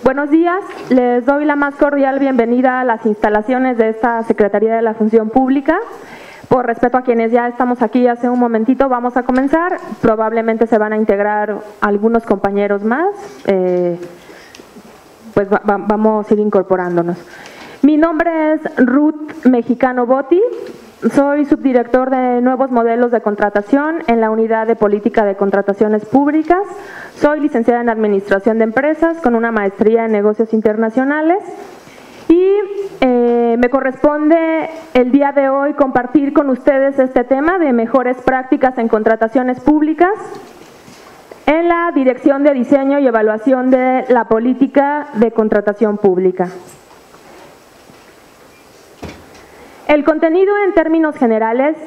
Buenos días, les doy la más cordial bienvenida a las instalaciones de esta Secretaría de la Función Pública. Por respeto a quienes ya estamos aquí hace un momentito, vamos a comenzar. Probablemente se van a integrar algunos compañeros más, pues vamos a ir incorporándonos. Mi nombre es Ruth Mexicano Botti, soy subdirector de Nuevos Modelos de Contratación en la Unidad de Política de Contrataciones Públicas. Soy licenciada en Administración de Empresas con una maestría en Negocios Internacionales y me corresponde el día de hoy compartir con ustedes este tema de mejores prácticas en contrataciones públicas en la Dirección de Diseño y Evaluación de la Política de Contratación Pública. El contenido en términos generales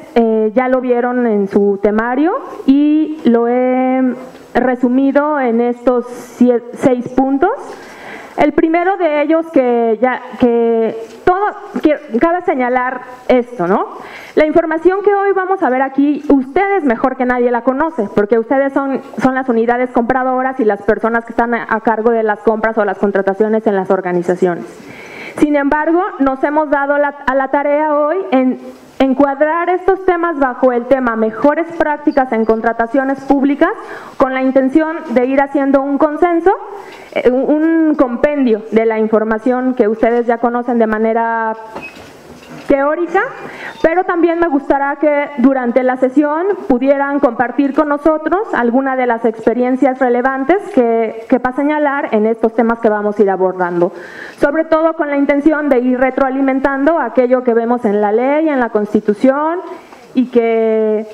ya lo vieron en su temario y lo he resumido en estos 6 puntos. El primero de ellos cabe señalar esto, ¿no? La información que hoy vamos a ver aquí, ustedes mejor que nadie la conocen, porque ustedes son las unidades compradoras y las personas que están a cargo de las compras o las contrataciones en las organizaciones. Sin embargo, nos hemos dado a la tarea hoy en encuadrar estos temas bajo el tema mejores prácticas en contrataciones públicas con la intención de ir haciendo un consenso, un compendio de la información que ustedes ya conocen de manera teórica, pero también me gustaría que durante la sesión pudieran compartir con nosotros alguna de las experiencias relevantes que para señalar en estos temas que vamos a ir abordando, sobre todo con la intención de ir retroalimentando aquello que vemos en la ley, en la Constitución y que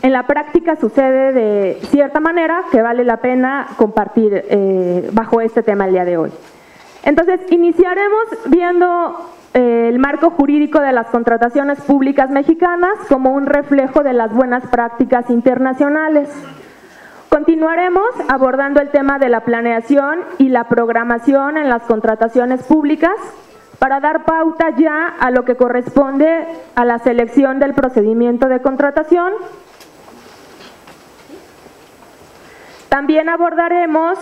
en la práctica sucede de cierta manera que vale la pena compartir bajo este tema el día de hoy. Entonces, iniciaremos viendo el marco jurídico de las contrataciones públicas mexicanas como un reflejo de las buenas prácticas internacionales. Continuaremos abordando el tema de la planeación y la programación en las contrataciones públicas para dar pauta ya a lo que corresponde a la selección del procedimiento de contratación. También abordaremos,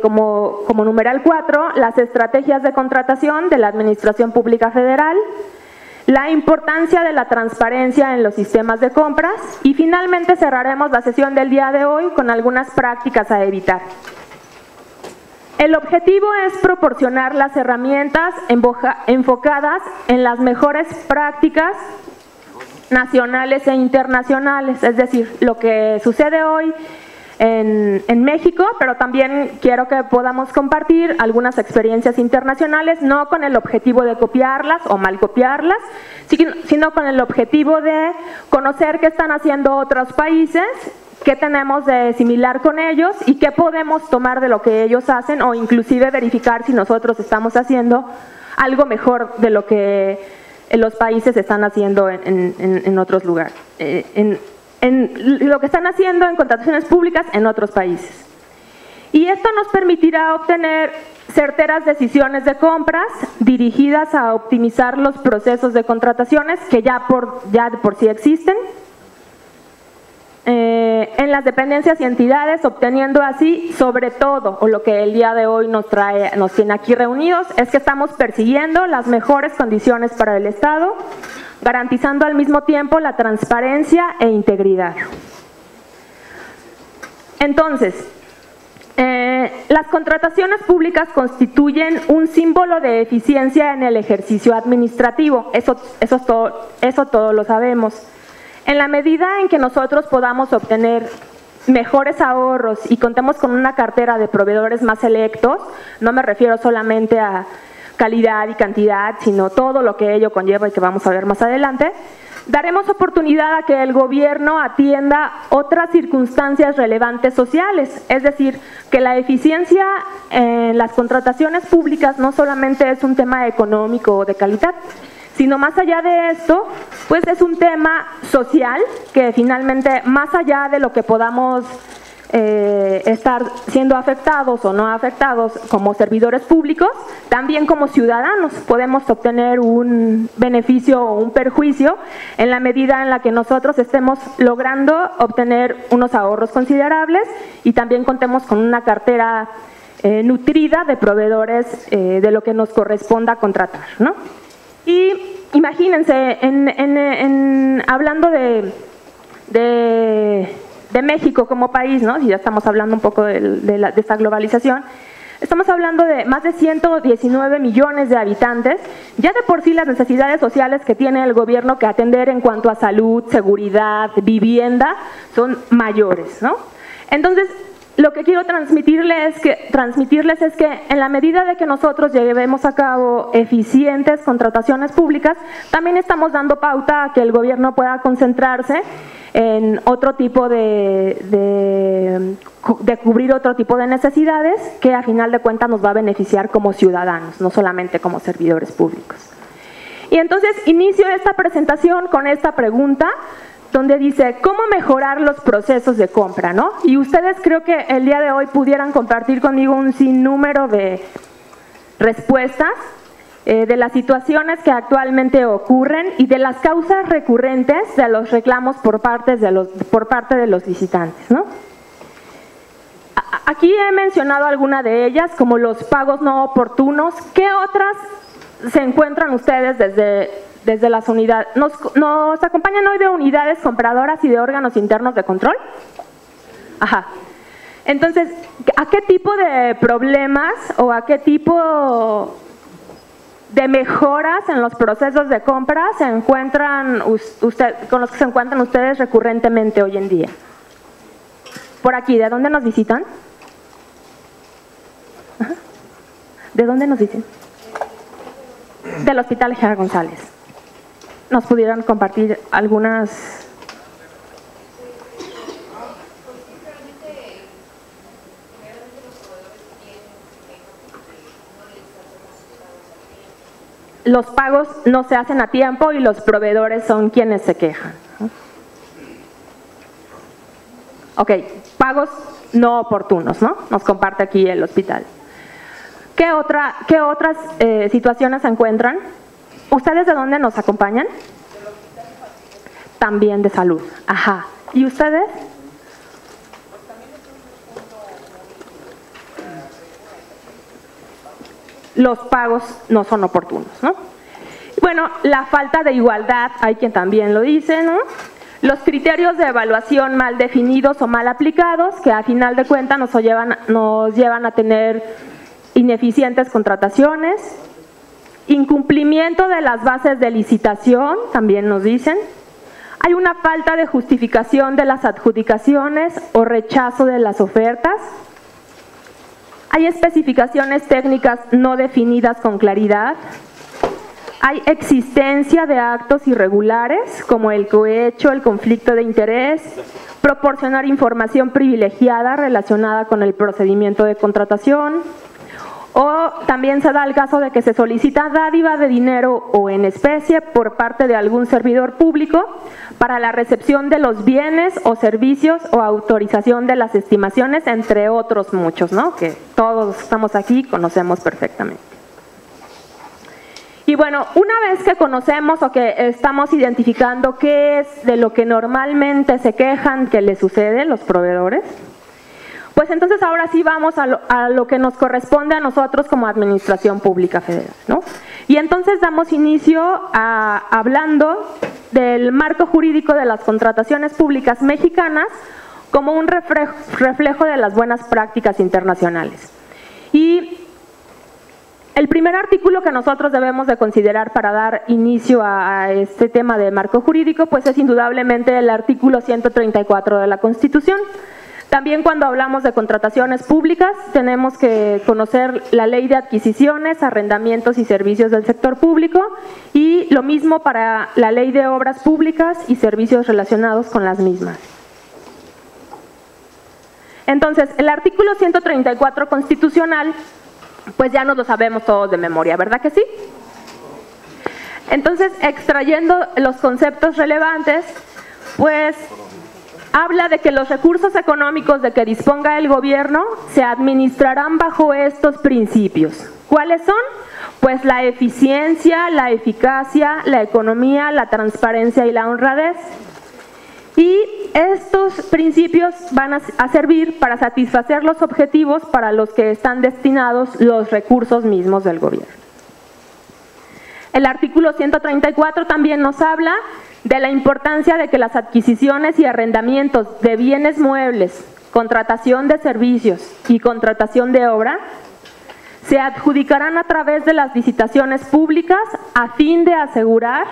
como numeral 4, las estrategias de contratación de la Administración Pública Federal, la importancia de la transparencia en los sistemas de compras y finalmente cerraremos la sesión del día de hoy con algunas prácticas a evitar. El objetivo es proporcionar las herramientas enfocadas en las mejores prácticas nacionales e internacionales, es decir, lo que sucede hoy en México, pero también quiero que podamos compartir algunas experiencias internacionales, no con el objetivo de copiarlas o mal copiarlas, sino con el objetivo de conocer qué están haciendo otros países, qué tenemos de similar con ellos y qué podemos tomar de lo que ellos hacen o inclusive verificar si nosotros estamos haciendo algo mejor de lo que los países están haciendo en otros lugares. En lo que están haciendo en contrataciones públicas en otros países. Y esto nos permitirá obtener certeras decisiones de compras dirigidas a optimizar los procesos de contrataciones que ya de por sí existen en las dependencias y entidades, obteniendo así, sobre todo, o lo que el día de hoy nos tiene aquí reunidos, es que estamos persiguiendo las mejores condiciones para el Estado, garantizando al mismo tiempo la transparencia e integridad. Entonces, las contrataciones públicas constituyen un símbolo de eficiencia en el ejercicio administrativo, eso todos lo sabemos. En la medida en que nosotros podamos obtener mejores ahorros y contemos con una cartera de proveedores más selectos, no me refiero solamente a calidad y cantidad, sino todo lo que ello conlleva y que vamos a ver más adelante, daremos oportunidad a que el gobierno atienda otras circunstancias relevantes sociales, es decir, que la eficiencia en las contrataciones públicas no solamente es un tema económico o de calidad, sino más allá de esto, pues es un tema social que finalmente, más allá de lo que podamos estar siendo afectados o no afectados como servidores públicos, también como ciudadanos podemos obtener un beneficio o un perjuicio en la medida en la que nosotros estemos logrando obtener unos ahorros considerables y también contemos con una cartera nutrida de proveedores de lo que nos corresponda contratar, ¿no? Y imagínense, hablando de México como país, ¿no? Y ya estamos hablando un poco de esta globalización. Estamos hablando de más de 119 millones de habitantes. Ya de por sí las necesidades sociales que tiene el gobierno que atender en cuanto a salud, seguridad, vivienda, son mayores, ¿no? Entonces, lo que quiero transmitirles es que en la medida de que nosotros llevemos a cabo eficientes contrataciones públicas, también estamos dando pauta a que el gobierno pueda concentrarse en otro tipo de cubrir otro tipo de necesidades que a final de cuentas nos va a beneficiar como ciudadanos, no solamente como servidores públicos. Y entonces inicio esta presentación con esta pregunta donde dice, ¿cómo mejorar los procesos de compra, ¿no? Y ustedes creo que el día de hoy pudieran compartir conmigo un sinnúmero de respuestas de las situaciones que actualmente ocurren y de las causas recurrentes de los reclamos por parte de los licitantes, ¿no? Aquí he mencionado alguna de ellas, como los pagos no oportunos. ¿Qué otras se encuentran ustedes desde las unidades? ¿Nos acompañan hoy de unidades compradoras y de órganos internos de control? Ajá. Entonces, ¿a qué tipo de problemas o a qué tipo de mejoras en los procesos de compra se encuentran con los que se encuentran ustedes recurrentemente hoy en día? Por aquí, ¿de dónde nos visitan? Ajá. ¿De dónde nos dicen? Del Hospital General González. ¿Nos pudieran compartir algunas? Los pagos no se hacen a tiempo y los proveedores son quienes se quejan. Ok, pagos no oportunos, ¿no? Nos comparte aquí el hospital. ¿Qué otras situaciones se encuentran? ¿Ustedes de dónde nos acompañan? También de salud. Ajá. ¿Y ustedes? Los pagos no son oportunos, ¿no? Bueno, la falta de igualdad, hay quien también lo dice, ¿no? Los criterios de evaluación mal definidos o mal aplicados, que a final de cuentas nos llevan a tener ineficientes contrataciones. Incumplimiento de las bases de licitación, también nos dicen. Hay una falta de justificación de las adjudicaciones o rechazo de las ofertas. Hay especificaciones técnicas no definidas con claridad. Hay existencia de actos irregulares, como el cohecho, el conflicto de interés, proporcionar información privilegiada relacionada con el procedimiento de contratación. O también se da el caso de que se solicita dádiva de dinero o en especie por parte de algún servidor público para la recepción de los bienes o servicios o autorización de las estimaciones, entre otros muchos, ¿no? Que todos estamos aquí y conocemos perfectamente. Y bueno, una vez que conocemos o que estamos identificando qué es de lo que normalmente se quejan que les sucede los proveedores, pues entonces ahora sí vamos a lo que nos corresponde a nosotros como Administración Pública Federal, ¿no? Y entonces damos inicio hablando del marco jurídico de las contrataciones públicas mexicanas como un reflejo de las buenas prácticas internacionales. Y el primer artículo que nosotros debemos de considerar para dar inicio a este tema de marco jurídico, pues es indudablemente el artículo 134 de la Constitución. También cuando hablamos de contrataciones públicas tenemos que conocer la Ley de Adquisiciones, Arrendamientos y Servicios del Sector Público y lo mismo para la Ley de Obras Públicas y servicios relacionados con las mismas. Entonces, el artículo 134 constitucional, pues ya nos lo sabemos todos de memoria, ¿verdad que sí? Entonces, extrayendo los conceptos relevantes, pues habla de que los recursos económicos de que disponga el gobierno se administrarán bajo estos principios. ¿Cuáles son? Pues la eficiencia, la eficacia, la economía, la transparencia y la honradez. Y estos principios van a servir para satisfacer los objetivos para los que están destinados los recursos mismos del gobierno. El artículo 134 también nos habla de la importancia de que las adquisiciones y arrendamientos de bienes muebles, contratación de servicios y contratación de obra se adjudicarán a través de las licitaciones públicas a fin de asegurar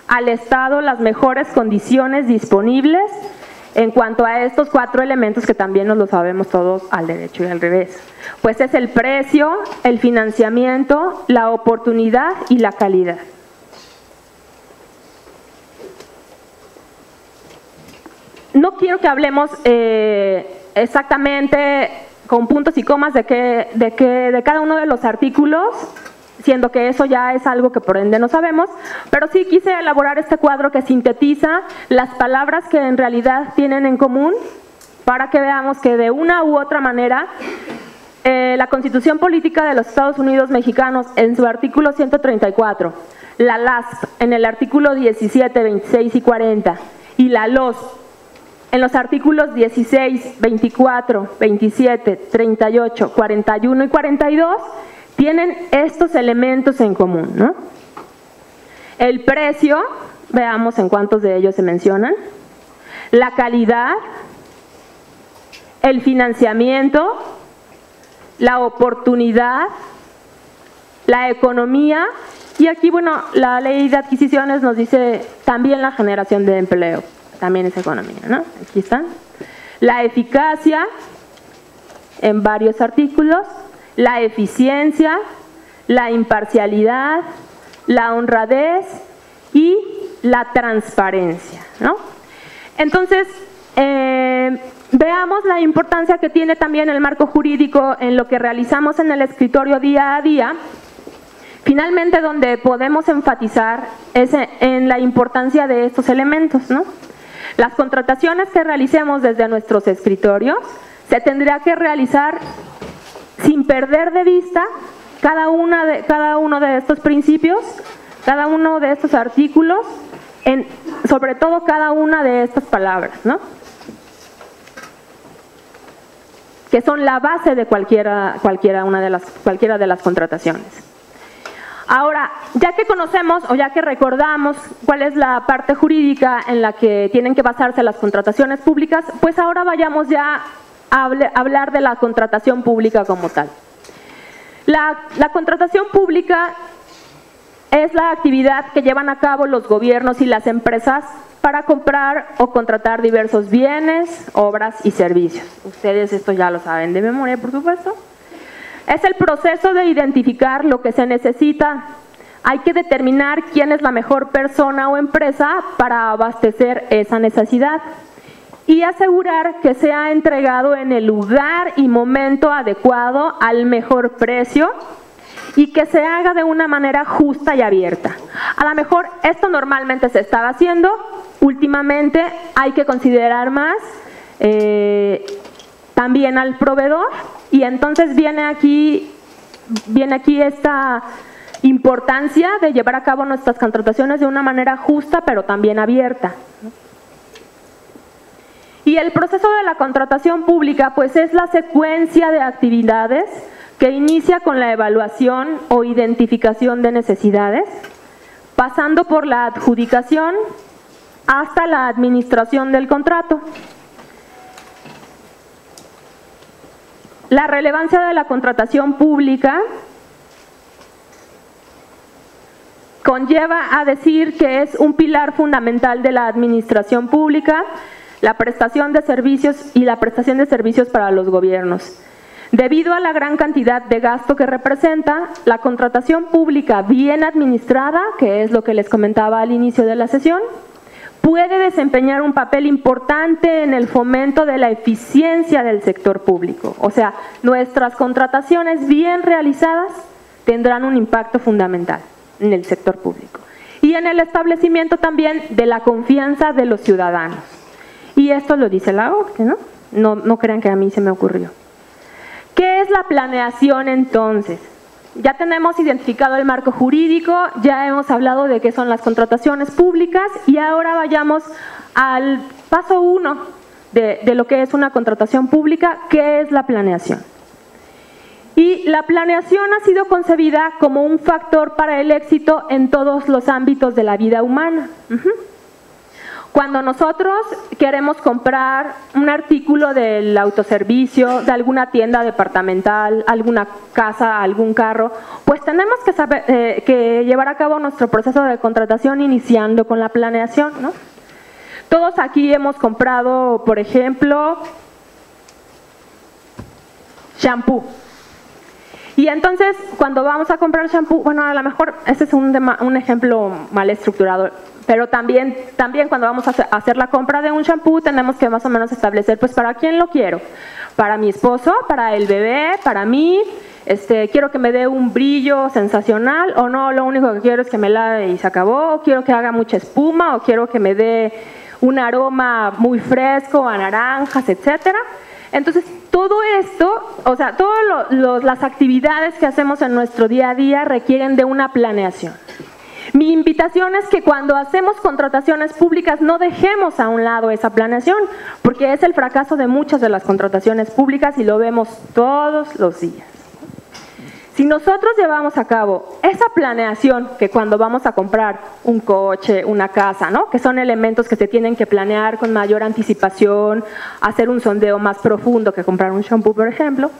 al Estado las mejores condiciones disponibles en cuanto a estos 4 elementos que también nos lo sabemos todos al derecho y al revés. Pues es el precio, el financiamiento, la oportunidad y la calidad. No quiero que hablemos exactamente con puntos y comas de cada uno de los artículos, siendo que eso ya es algo que por ende no sabemos, pero sí quise elaborar este cuadro que sintetiza las palabras que en realidad tienen en común para que veamos que de una u otra manera la Constitución Política de los Estados Unidos Mexicanos en su artículo 134, la LASP en el artículo 17, 26 y 40 y la LOSP en los artículos 16, 24, 27, 38, 41 y 42 tienen estos elementos en común, ¿no? El precio, veamos en cuántos de ellos se mencionan, la calidad, el financiamiento, la oportunidad, la economía y aquí, bueno, la ley de adquisiciones nos dice también la generación de empleo, también es economía, ¿no? Aquí están. La eficacia en varios artículos, la eficiencia, la imparcialidad, la honradez y la transparencia, ¿no? Entonces, veamos la importancia que tiene también el marco jurídico en lo que realizamos en el escritorio día a día. Finalmente, donde podemos enfatizar es en la importancia de estos elementos, ¿no? Las contrataciones que realicemos desde nuestros escritorios se tendrá que realizar sin perder de vista cada uno de estos principios, cada uno de estos artículos, sobre todo cada una de estas palabras, ¿no? Que son la base de cualquiera de las contrataciones. Ahora, ya que conocemos o ya que recordamos cuál es la parte jurídica en la que tienen que basarse las contrataciones públicas, pues ahora vayamos ya a hablar de la contratación pública como tal. La contratación pública es la actividad que llevan a cabo los gobiernos y las empresas para comprar o contratar diversos bienes, obras y servicios. Ustedes esto ya lo saben de memoria, por supuesto. Es el proceso de identificar lo que se necesita. Hay que determinar quién es la mejor persona o empresa para abastecer esa necesidad y asegurar que sea entregado en el lugar y momento adecuado al mejor precio y que se haga de una manera justa y abierta. A lo mejor esto normalmente se estaba haciendo, últimamente hay que considerar más también al proveedor y entonces viene aquí esta importancia de llevar a cabo nuestras contrataciones de una manera justa pero también abierta. Y el proceso de la contratación pública pues es la secuencia de actividades que inicia con la evaluación o identificación de necesidades, pasando por la adjudicación hasta la administración del contrato. La relevancia de la contratación pública conlleva a decir que es un pilar fundamental de la administración pública, la prestación de servicios y la prestación de servicios para los gobiernos. Debido a la gran cantidad de gasto que representa, la contratación pública bien administrada, que es lo que les comentaba al inicio de la sesión, puede desempeñar un papel importante en el fomento de la eficiencia del sector público. O sea, nuestras contrataciones bien realizadas tendrán un impacto fundamental en el sector público. Y en el establecimiento también de la confianza de los ciudadanos. Y esto lo dice la OCDE, ¿no? No crean que a mí se me ocurrió. ¿Qué es la planeación entonces? Ya tenemos identificado el marco jurídico, ya hemos hablado de qué son las contrataciones públicas y ahora vayamos al Paso 1 de lo que es una contratación pública, ¿qué es la planeación? Y la planeación ha sido concebida como un factor para el éxito en todos los ámbitos de la vida humana. Cuando nosotros queremos comprar un artículo del autoservicio, de alguna tienda departamental, alguna casa, algún carro, pues tenemos que llevar a cabo nuestro proceso de contratación iniciando con la planeación, ¿no? Todos aquí hemos comprado, por ejemplo, shampoo. Y entonces, cuando vamos a comprar shampoo, bueno, a lo mejor este es un ejemplo mal estructurado, pero también cuando vamos a hacer la compra de un shampoo, tenemos que más o menos establecer, pues, ¿para quién lo quiero? Para mi esposo, para el bebé, para mí, quiero que me dé un brillo sensacional, o no, lo único que quiero es que me lave y se acabó, o quiero que haga mucha espuma, o quiero que me dé un aroma muy fresco, a naranjas, etcétera. Entonces, todo esto, o sea, todas las actividades que hacemos en nuestro día a día requieren de una planeación. Mi invitación es que cuando hacemos contrataciones públicas no dejemos a un lado esa planeación, porque es el fracaso de muchas de las contrataciones públicas y lo vemos todos los días. Si nosotros llevamos a cabo esa planeación, que cuando vamos a comprar un coche, una casa, ¿no?, que son elementos que se tienen que planear con mayor anticipación, hacer un sondeo más profundo que comprar un shampoo, por ejemplo,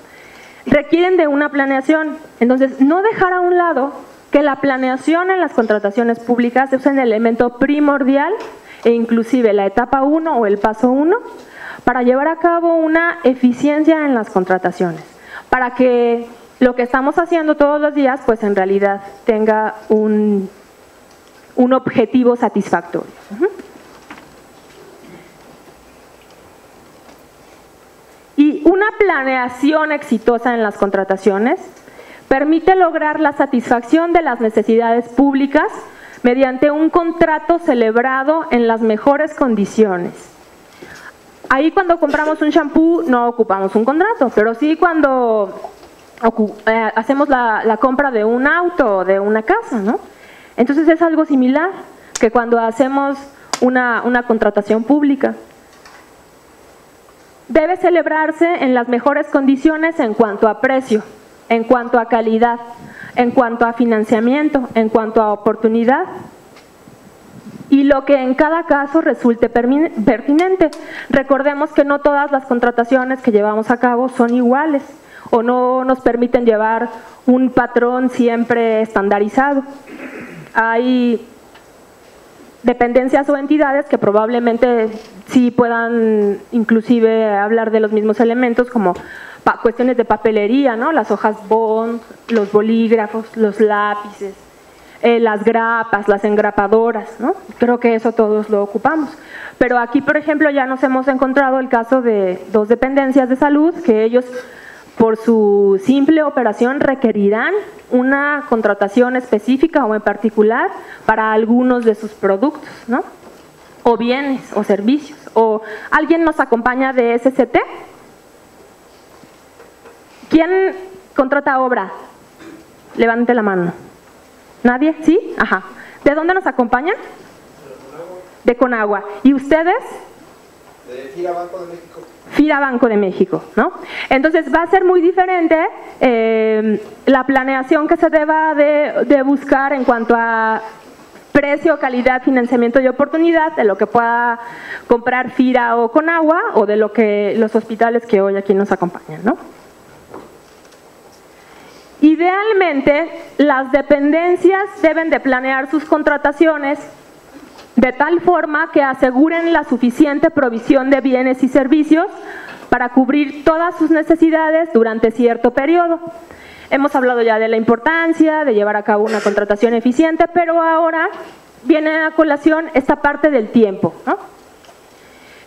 requieren de una planeación. Entonces, no dejar a un lado que la planeación en las contrataciones públicas es un elemento primordial e inclusive la etapa 1 o el paso 1 para llevar a cabo una eficiencia en las contrataciones, para que lo que estamos haciendo todos los días, pues en realidad tenga un objetivo satisfactorio. Y una planeación exitosa en las contrataciones permite lograr la satisfacción de las necesidades públicas mediante un contrato celebrado en las mejores condiciones. Ahí cuando compramos un shampoo no ocupamos un contrato, pero sí cuando hacemos la compra de un auto o de una casa, ¿no? Entonces es algo similar que cuando hacemos una contratación pública. Debe celebrarse en las mejores condiciones en cuanto a precio, en cuanto a calidad, en cuanto a financiamiento, en cuanto a oportunidad y lo que en cada caso resulte pertinente. Recordemos que no todas las contrataciones que llevamos a cabo son iguales o no nos permiten llevar un patrón siempre estandarizado. Hay dependencias o entidades que probablemente sí puedan inclusive hablar de los mismos elementos como cuestiones de papelería, ¿no? Las hojas bond, los bolígrafos, los lápices, las grapas, las engrapadoras, ¿no? Creo que eso todos lo ocupamos. Pero aquí, por ejemplo, ya nos hemos encontrado el caso de dos dependencias de salud que ellos, por su simple operación, requerirán una contratación específica o en particular para algunos de sus productos, ¿no? O bienes o servicios. O ¿alguien nos acompaña de SCT? ¿Quién contrata obra? Levante la mano. ¿Nadie? ¿Sí? Ajá. ¿De dónde nos acompañan? De Conagua. ¿Y ustedes? De FIRA Banco de México. FIRA Banco de México, ¿no? Entonces va a ser muy diferente la planeación que se deba de buscar en cuanto a precio, calidad, financiamiento y oportunidad de lo que pueda comprar FIRA o Conagua o de lo que los hospitales que hoy aquí nos acompañan, ¿no? Idealmente, las dependencias deben de planear sus contrataciones de tal forma que aseguren la suficiente provisión de bienes y servicios para cubrir todas sus necesidades durante cierto periodo. Hemos hablado ya de la importancia de llevar a cabo una contratación eficiente, pero ahora viene a colación esta parte del tiempo, ¿no?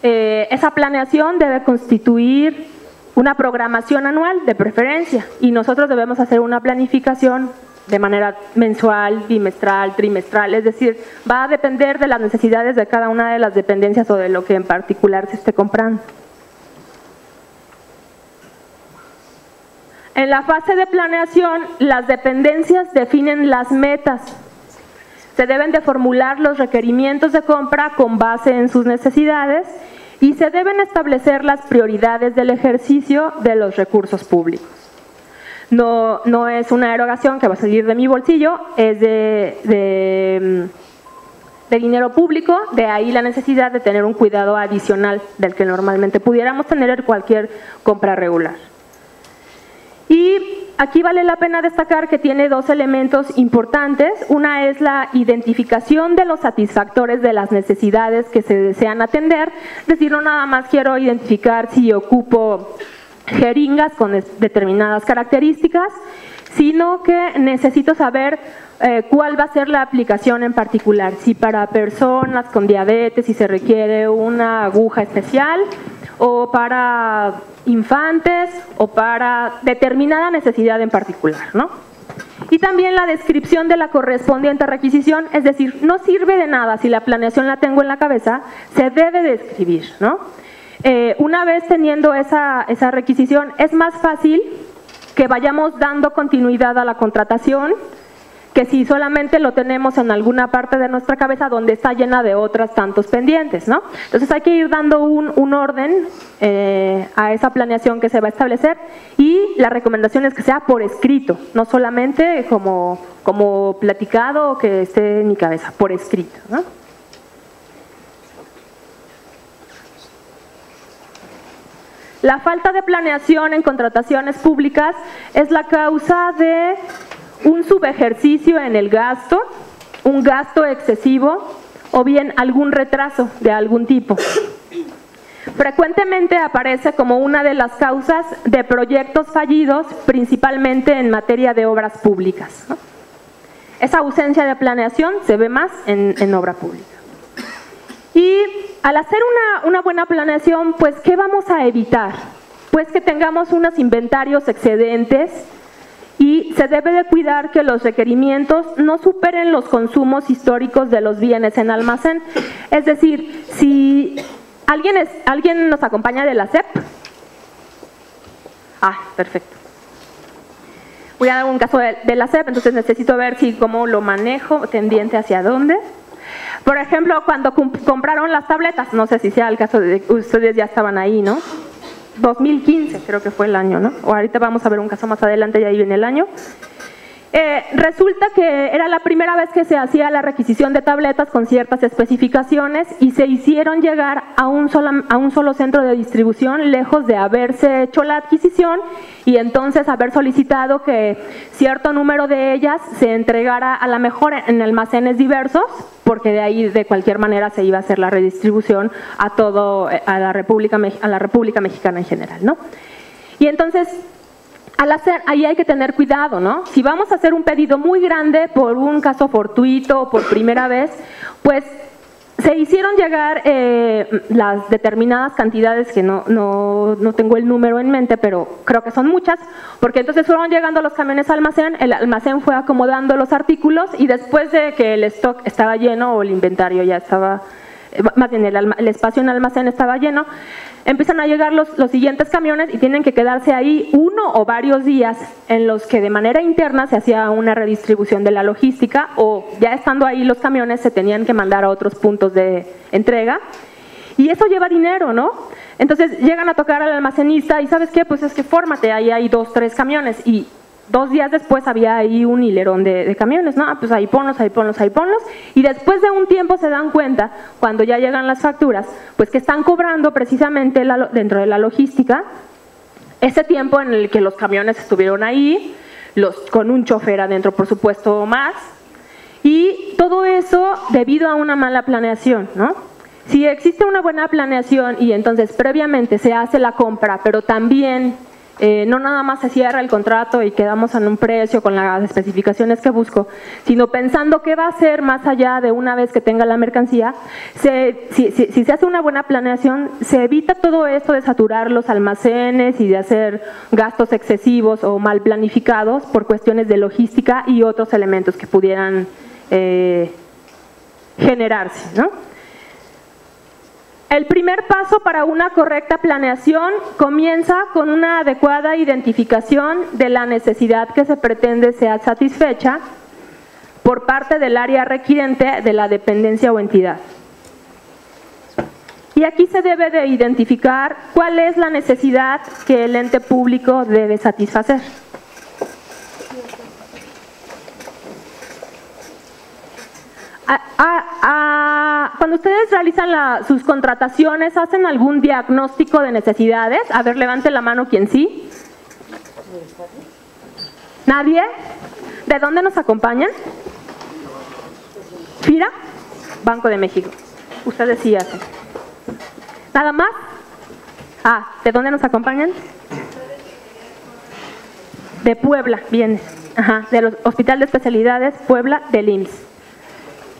Esa planeación debe constituir una programación anual de preferencia y nosotros debemos hacer una planificación de manera mensual, bimestral, trimestral, es decir, va a depender de las necesidades de cada una de las dependencias o de lo que en particular se esté comprando. En la fase de planeación, las dependencias definen las metas. Se deben de formular los requerimientos de compra con base en sus necesidades y se deben establecer las prioridades del ejercicio de los recursos públicos. No es una erogación que va a salir de mi bolsillo, es de dinero público, de ahí la necesidad de tener un cuidado adicional del que normalmente pudiéramos tener en cualquier compra regular. Y aquí vale la pena destacar que tiene dos elementos importantes. Una es la identificación de los satisfactores de las necesidades que se desean atender, es decir, no nada más quiero identificar si ocupo jeringas con determinadas características, sino que necesito saber cuál va a ser la aplicación en particular, si para personas con diabetes, si se requiere una aguja especial, o para infantes, o para determinada necesidad en particular, ¿no? Y también la descripción de la correspondiente requisición, es decir, no sirve de nada si la planeación la tengo en la cabeza, se debe describir, ¿no? Una vez teniendo esa requisición, es más fácil que vayamos dando continuidad a la contratación que si solamente lo tenemos en alguna parte de nuestra cabeza donde está llena de otros tantos pendientes, ¿no? Entonces hay que ir dando un orden a esa planeación que se va a establecer, y la recomendación es que sea por escrito, no solamente como platicado o que esté en mi cabeza, por escrito, ¿no? La falta de planeación en contrataciones públicas es la causa de un subejercicio en el gasto, un gasto excesivo o bien algún retraso de algún tipo. Frecuentemente aparece como una de las causas de proyectos fallidos, principalmente en materia de obras públicas, ¿no? Esa ausencia de planeación se ve más en obra pública. Y al hacer una buena planeación, pues, ¿qué vamos a evitar? Pues que tengamos unos inventarios excedentes, y se debe de cuidar que los requerimientos no superen los consumos históricos de los bienes en almacén. Es decir, si alguien nos acompaña de la SEP. Ah, perfecto. Voy a dar un caso de la SEP, entonces necesito ver cómo lo manejo, tendiente hacia dónde. Por ejemplo, cuando compraron las tabletas, no sé si sea el caso de ustedes, ya estaban ahí, ¿no? 2015 creo que fue el año, ¿no? O ahorita vamos a ver un caso más adelante y ahí viene el año. Resulta que era la primera vez que se hacía la requisición de tabletas con ciertas especificaciones y se hicieron llegar a un solo centro de distribución, lejos de haberse hecho la adquisición y entonces haber solicitado que cierto número de ellas se entregara a la mejor en almacenes diversos, porque de ahí de cualquier manera se iba a hacer la redistribución a la República Mexicana en general, ¿no? Y entonces, ahí hay que tener cuidado, ¿no? Si vamos a hacer un pedido muy grande por un caso fortuito o por primera vez, pues se hicieron llegar las determinadas cantidades, que no tengo el número en mente, pero creo que son muchas, porque entonces fueron llegando los camiones al almacén, el almacén fue acomodando los artículos y después de que el stock estaba lleno o el inventario ya estaba, más bien el espacio en el almacén estaba lleno, empiezan a llegar los siguientes camiones y tienen que quedarse ahí uno o varios días en los que de manera interna se hacía una redistribución de la logística, o ya estando ahí los camiones se tenían que mandar a otros puntos de entrega, y eso lleva dinero, ¿no? Entonces llegan a tocar al almacenista y ¿sabes qué? Pues es que fórmate, ahí hay 2, 3 camiones, y 2 días después había ahí un hilerón de camiones, ¿no? Pues ahí ponlos, y después de un tiempo se dan cuenta, cuando ya llegan las facturas, pues que están cobrando precisamente dentro de la logística ese tiempo en el que los camiones estuvieron ahí, con un chofer adentro, por supuesto, más, y todo eso debido a una mala planeación, ¿no? Si existe una buena planeación y entonces previamente se hace la compra, pero también no nada más se cierra el contrato y quedamos en un precio con las especificaciones que busco, sino pensando qué va a hacer más allá de una vez que tenga la mercancía. Si se hace una buena planeación, se evita todo esto de saturar los almacenes y de hacer gastos excesivos o mal planificados por cuestiones de logística y otros elementos que pudieran generarse, ¿no? El primer paso para una correcta planeación comienza con una adecuada identificación de la necesidad que se pretende sea satisfecha por parte del área requirente de la dependencia o entidad. Y aquí se debe de identificar cuál es la necesidad que el ente público debe satisfacer. Cuando ustedes realizan sus contrataciones, ¿hacen algún diagnóstico de necesidades? A ver, levante la mano quien sí. ¿Nadie? ¿De dónde nos acompañan? ¿FIRA? Banco de México. Ustedes sí hacen. ¿Nada más? ¿De dónde nos acompañan? De Puebla, viene. Del Hospital de Especialidades Puebla del IMSS.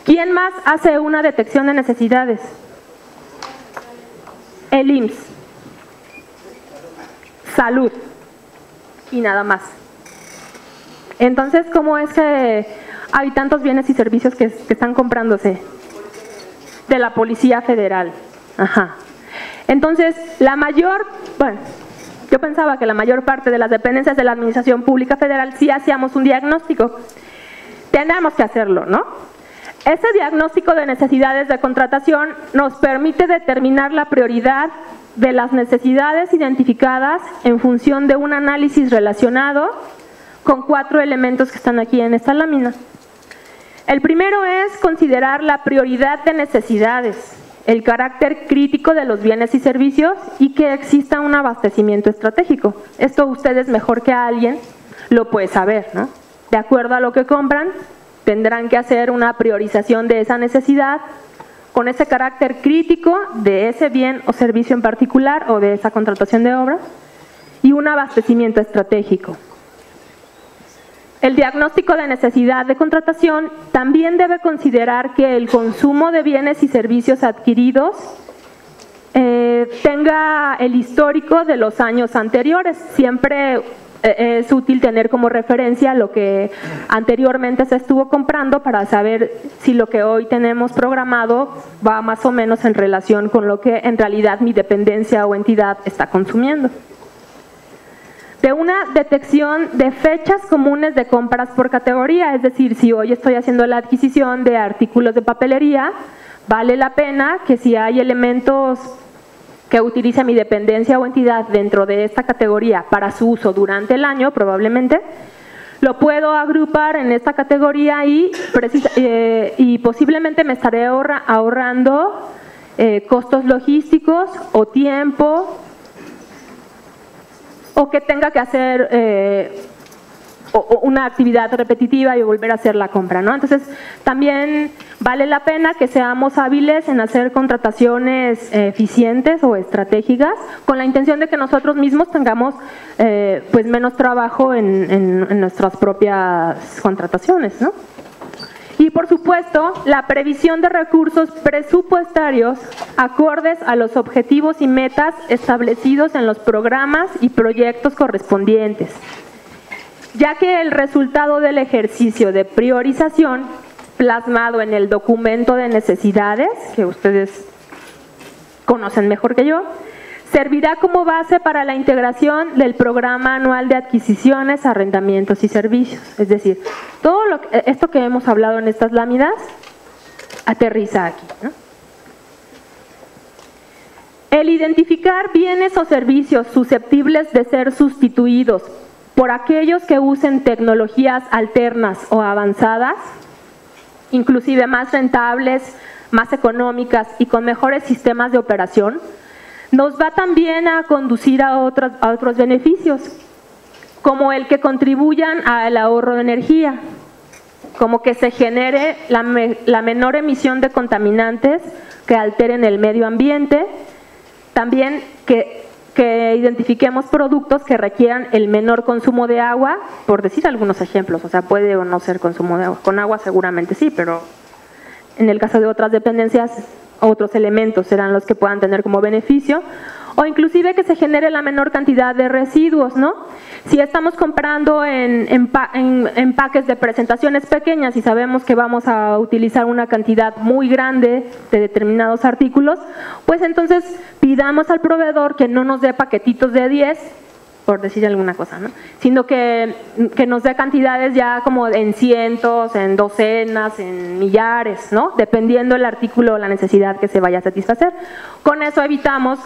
¿Quién más hace una detección de necesidades? El IMSS. Salud. Y nada más. Entonces, ¿cómo es que hay tantos bienes y servicios que están comprándose? De la Policía Federal. Entonces, yo pensaba que la mayor parte de las dependencias de la Administración Pública Federal sí hacíamos un diagnóstico. Tenemos que hacerlo, ¿no? Ese diagnóstico de necesidades de contratación nos permite determinar la prioridad de las necesidades identificadas en función de un análisis relacionado con 4 elementos que están aquí en esta lámina. El primero es considerar la prioridad de necesidades, el carácter crítico de los bienes y servicios y que exista un abastecimiento estratégico. Esto ustedes mejor que alguien lo puede saber, ¿no? De acuerdo a lo que compran, tendrán que hacer una priorización de esa necesidad con ese carácter crítico de ese bien o servicio en particular o de esa contratación de obra y un abastecimiento estratégico. El diagnóstico de necesidad de contratación también debe considerar que el consumo de bienes y servicios adquiridos tenga el histórico de los años anteriores. Siempre es útil tener como referencia lo que anteriormente se estuvo comprando para saber si lo que hoy tenemos programado va más o menos en relación con lo que en realidad mi dependencia o entidad está consumiendo. De una detección de fechas comunes de compras por categoría, es decir, si hoy estoy haciendo la adquisición de artículos de papelería, vale la pena que si hay elementos que utilice mi dependencia o entidad dentro de esta categoría para su uso durante el año, probablemente, lo puedo agrupar en esta categoría y posiblemente me estaré ahorrando costos logísticos o tiempo, o que tenga que hacer una actividad repetitiva y volver a hacer la compra, ¿no? Entonces, también vale la pena que seamos hábiles en hacer contrataciones eficientes o estratégicas con la intención de que nosotros mismos tengamos pues menos trabajo en nuestras propias contrataciones, ¿no? Y por supuesto, la previsión de recursos presupuestarios acordes a los objetivos y metas establecidos en los programas y proyectos correspondientes, ya que el resultado del ejercicio de priorización plasmado en el documento de necesidades, que ustedes conocen mejor que yo, servirá como base para la integración del programa anual de adquisiciones, arrendamientos y servicios. Es decir, todo esto que hemos hablado en estas láminas aterriza aquí, ¿no? El identificar bienes o servicios susceptibles de ser sustituidos por aquellos que usen tecnologías alternas o avanzadas, inclusive más rentables, más económicas y con mejores sistemas de operación, nos va también a conducir a otros beneficios, como el que contribuyan al ahorro de energía, como que se genere la menor emisión de contaminantes que alteren el medio ambiente, también que identifiquemos productos que requieran el menor consumo de agua, por decir algunos ejemplos, o sea, puede o no ser consumo de agua, con agua seguramente sí, pero en el caso de otras dependencias, otros elementos serán los que puedan tener como beneficio, o inclusive que se genere la menor cantidad de residuos, ¿no? Si estamos comprando en empaques de presentaciones pequeñas y sabemos que vamos a utilizar una cantidad muy grande de determinados artículos, pues entonces pidamos al proveedor que no nos dé paquetitos de 10 por decir alguna cosa, ¿no? Sino que nos dé cantidades ya como en cientos, en docenas, en millares, ¿no? Dependiendo el artículo o la necesidad que se vaya a satisfacer. Con eso evitamos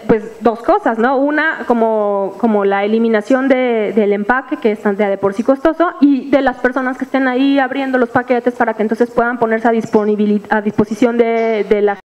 pues dos cosas, ¿no? Una, como la eliminación del empaque, que es de por sí costoso, y de las personas que estén ahí abriendo los paquetes para que entonces puedan ponerse a disposición de la